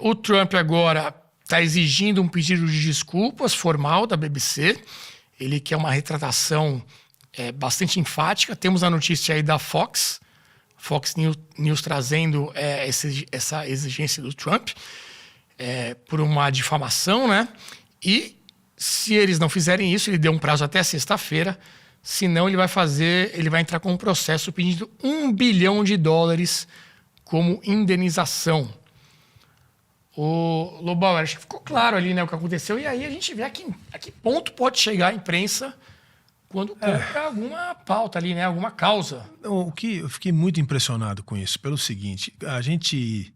O Trump agora está exigindo um pedido de desculpas formal da BBC. Ele quer uma retratação bastante enfática. Temos a notícia aí da Fox News trazendo essa exigência do Trump por uma difamação, né? E se eles não fizerem isso, ele deu um prazo até sexta-feira. Senão ele vai entrar com um processo pedindo $1 bilhão como indenização. O Lobão, acho que ficou claro ali, né, o que aconteceu. E aí a gente vê a que ponto pode chegar a imprensa quando compra alguma pauta ali, né, alguma causa. O que eu fiquei muito impressionado com isso, pelo seguinte: a gente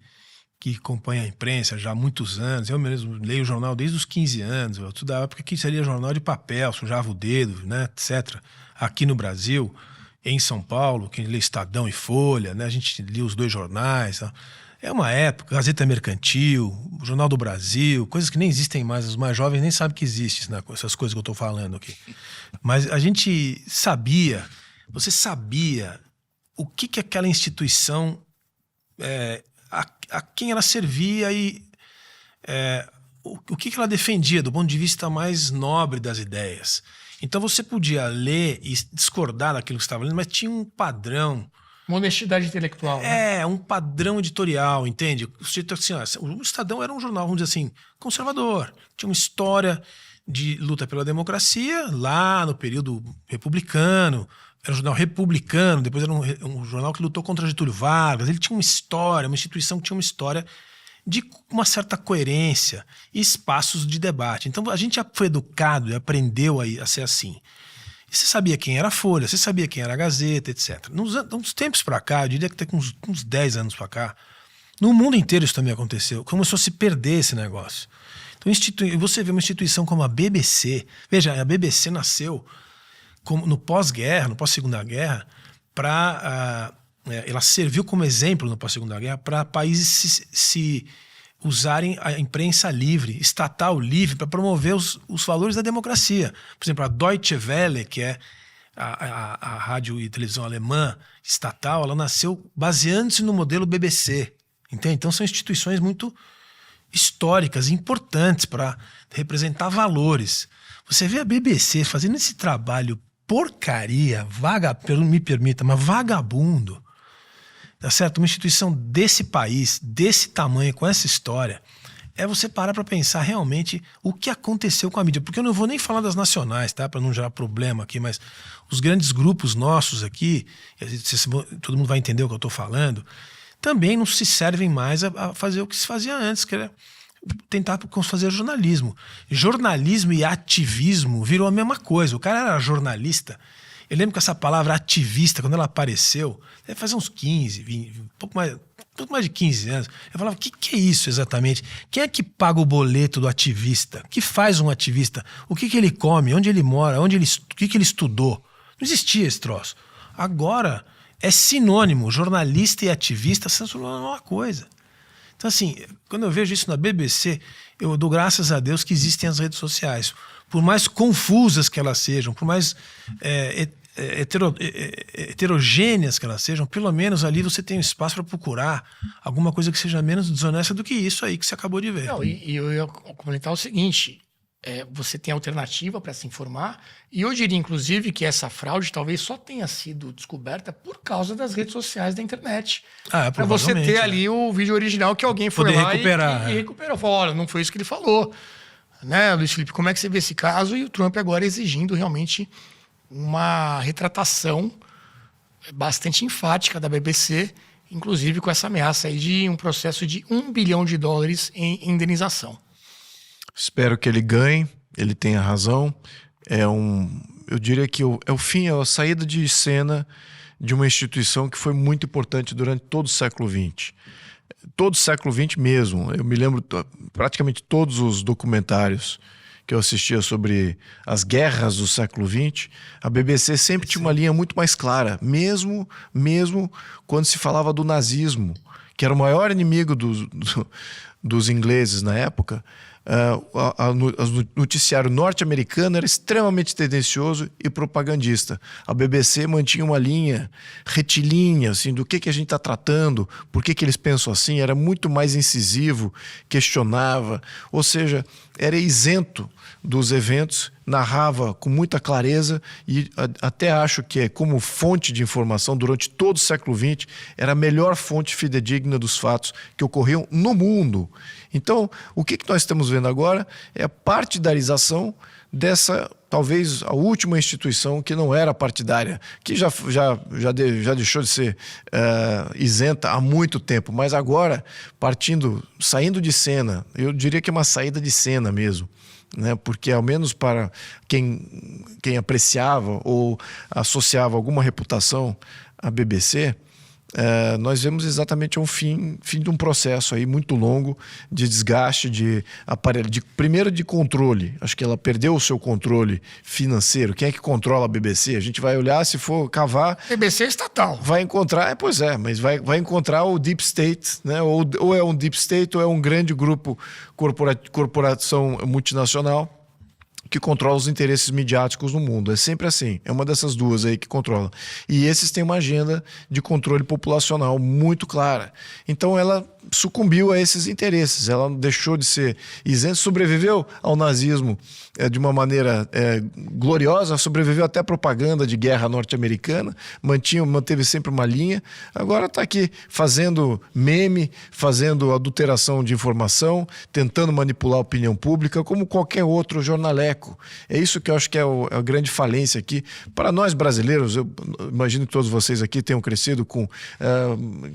que acompanha a imprensa já há muitos anos, eu mesmo leio o jornal desde os 15 anos, eu estudava porque aqui seria jornal de papel, sujava o dedo, né, etc. Aqui no Brasil, em São Paulo, quem lê Estadão e Folha, né, a gente lia os dois jornais. É uma época, Gazeta Mercantil, Jornal do Brasil, coisas que nem existem mais, os mais jovens nem sabem que existem, né, essas coisas que eu estou falando aqui. Mas a gente sabia, você sabia o que aquela instituição, a quem ela servia e o que ela defendia do ponto de vista mais nobre das ideias. Então você podia ler e discordar daquilo que você estava lendo, mas tinha um padrão. Uma honestidade intelectual. Né? Um padrão editorial, entende? Assim, o Estadão era um jornal, vamos dizer assim, conservador. Tinha uma história de luta pela democracia lá no período republicano. Era um jornal republicano, depois era um jornal que lutou contra Getúlio Vargas. Ele tinha uma história, uma instituição que tinha uma história de uma certa coerência e espaços de debate. Então a gente já foi educado e aprendeu a ser assim. E você sabia quem era a Folha, você sabia quem era a Gazeta, etc. Nos tempos para cá, eu diria que tem uns 10 anos para cá, no mundo inteiro isso também aconteceu. Começou a se perder esse negócio. Então você vê uma instituição como a BBC. Veja, a BBC nasceu no pós-guerra, no pós-segunda guerra, ela serviu como exemplo no pós-segunda guerra para países se usarem a imprensa livre, estatal livre, para promover os valores da democracia. Por exemplo, a Deutsche Welle, que é a rádio e televisão alemã estatal, ela nasceu baseando-se no modelo BBC. Entende? Então são instituições muito históricas, importantes para representar valores. Você vê a BBC fazendo esse trabalho porcaria, me permita, mas vagabundo, tá certo? Uma instituição desse país, desse tamanho, com essa história, você parar para pensar realmente o que aconteceu com a mídia. Porque eu não vou nem falar das nacionais, tá? Para não gerar problema aqui, mas os grandes grupos nossos aqui, todo mundo vai entender o que eu estou falando, também não se servem mais a fazer o que se fazia antes, que era tentar fazer jornalismo. Jornalismo e ativismo virou a mesma coisa. O cara era jornalista. Eu lembro que essa palavra ativista, quando ela apareceu, deve fazer uns 15, 20, um pouco mais de 15 anos. Eu falava, o que é isso exatamente? Quem é que paga o boleto do ativista? O que faz um ativista? O que ele come? Onde ele mora? O que ele estudou? Não existia esse troço. Agora é sinônimo. Jornalista e ativista são a mesma coisa. Então, assim, quando eu vejo isso na BBC, eu dou graças a Deus que existem as redes sociais. Por mais confusas que elas sejam, por mais heterogêneas que elas sejam, pelo menos ali você tem um espaço para procurar alguma coisa que seja menos desonesta do que isso aí que você acabou de ver. Não, e eu ia comentar o seguinte, você tem alternativa para se informar, e eu diria, inclusive, que essa fraude talvez só tenha sido descoberta por causa das redes sociais da internet. Para você ter ali o vídeo original que alguém foi lá e recuperou. Falou, olha, não foi isso que ele falou. Né, Luiz Felipe, como é que você vê esse caso? E o Trump agora exigindo realmente uma retratação bastante enfática da BBC, inclusive com essa ameaça aí de um processo de $1 bilhão em indenização. Espero que ele ganhe, ele tenha razão. Eu diria que é o fim, é a saída de cena de uma instituição que foi muito importante durante todo o século XX. Todo o século XX mesmo. Eu me lembro praticamente todos os documentários que eu assistia sobre as guerras do século XX, a BBC sempre tinha uma linha muito mais clara, mesmo quando se falava do nazismo, que era o maior inimigo dos ingleses na época. O noticiário norte-americano era extremamente tendencioso e propagandista. A BBC mantinha uma linha retilínea, assim, do que a gente está tratando, por que eles pensam assim, era muito mais incisivo, questionava, ou seja, era isento dos eventos, narrava com muita clareza e até acho que, como fonte de informação durante todo o século XX, era a melhor fonte fidedigna dos fatos que ocorriam no mundo. Então, o que nós estamos vendo agora é a partidarização dessa, talvez, a última instituição que não era partidária, que já deixou de ser isenta há muito tempo, mas agora, saindo de cena, eu diria que é uma saída de cena mesmo, né? Porque, ao menos para quem apreciava ou associava alguma reputação à BBC, nós vemos exatamente um fim de um processo aí muito longo de desgaste de aparelho, primeiro de controle. Acho que ela perdeu o seu controle financeiro. Quem é que controla a BBC? A gente vai olhar, se for cavar... BBC é estatal. Vai encontrar, mas vai encontrar o Deep State, né? Ou é um Deep State ou é um grande grupo, corporação multinacional que controla os interesses midiáticos no mundo. É sempre assim. É uma dessas duas aí que controla. E esses têm uma agenda de controle populacional muito clara. Então ela sucumbiu a esses interesses. Ela deixou de ser isenta, sobreviveu ao nazismo de uma maneira gloriosa, sobreviveu até à propaganda de guerra norte-americana, manteve sempre uma linha. Agora está aqui fazendo meme, fazendo adulteração de informação, tentando manipular a opinião pública, como qualquer outro jornaleco. É isso que eu acho que é a grande falência aqui. Para nós brasileiros, eu imagino que todos vocês aqui tenham crescido com...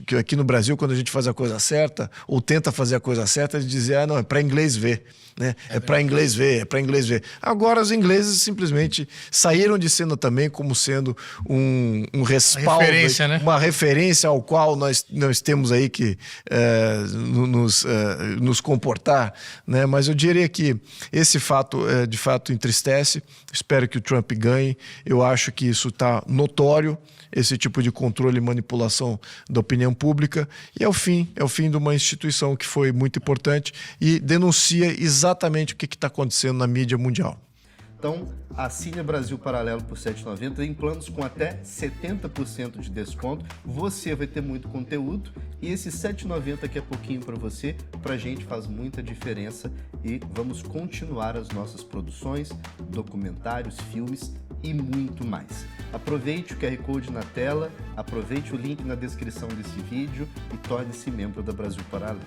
que aqui no Brasil, quando a gente faz a coisa certa, ou tenta fazer a coisa certa, de dizer, não, é para inglês ver. Né? É para inglês ver, é para inglês ver. Agora os ingleses simplesmente saíram de cena também como sendo um respaldo, né? Uma referência ao qual nós temos aí que nos comportar, né? Mas eu diria que esse fato de fato entristece. Espero que o Trump ganhe. Eu acho que isso está notório, esse tipo de controle e manipulação da opinião pública, e é o fim de uma instituição que foi muito importante e denuncia exatamente o que está acontecendo na mídia mundial. Então, assine Brasil Paralelo por R$ 7,90 em planos com até 70% de desconto. Você vai ter muito conteúdo e esse R$ 7,90 que é pouquinho para você, para a gente faz muita diferença e vamos continuar as nossas produções, documentários, filmes e muito mais. Aproveite o QR Code na tela, aproveite o link na descrição desse vídeo e torne-se membro da Brasil Paralelo.